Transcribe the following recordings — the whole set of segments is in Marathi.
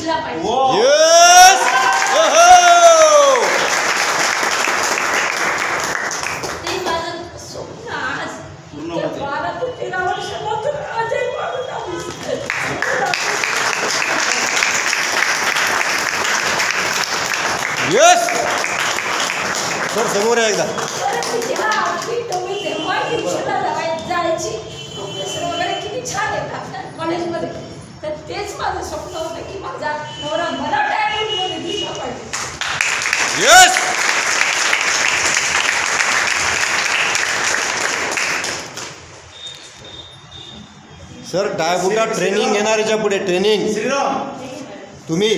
दिसला पाहिजे. यस. ते माझं स्वप्न आज 12 ते 13 वर्षापासून आजही मागत आहे. यस सर समोर आहे एकदा. जायची प्रोफेसर वगैरे किती छान येतात कॉलेजमध्ये. तर तेच माझं स्वप्न होतं की माझा नवरा मला डायमंडमध्ये दिसला पाहिजे. यस. सर टायबुटा ट्रेनिंग घेणार याच्या पुढे ट्रेनिंग तुम्ही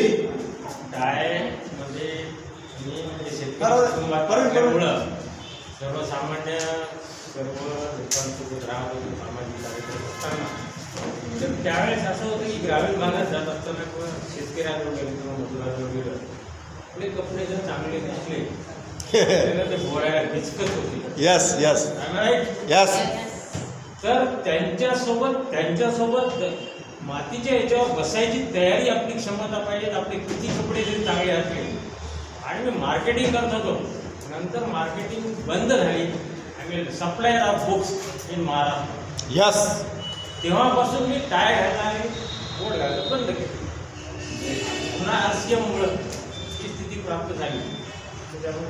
काय म्हणजे मी शेतकरी सर्वसामान्य सर्व लोकांसोबत राहत होतो सामाजिक कार्यक्रम असताना. तर त्यावेळेस असं होतं की ग्रामीण भागात जात असताना किंवा शेतकऱ्यांवर गेलं किंवा मजुरांवर गेलं आपले कपडे जर चांगले दिसले ते बोलायला हिचकत होती. Yes yes right. यस. तर त्यांच्यासोबत मातीच्या याच्यावर बसायची तयारी आपली क्षमता पाहिजे. आपले किती कपडे जरी चांगले असले आणि मी मार्केटिंग करत होतो. नंतर मार्केटिंग बंद झाली. I mean supplier of books in Maharashtra. Yes. तेव्हापासून मी टाय घालणं आणि कोट घालणं बंद केलं. पुन्हा RCMमुळं ही स्थिती प्राप्त झाली. त्याच्यामुळे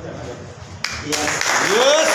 यस.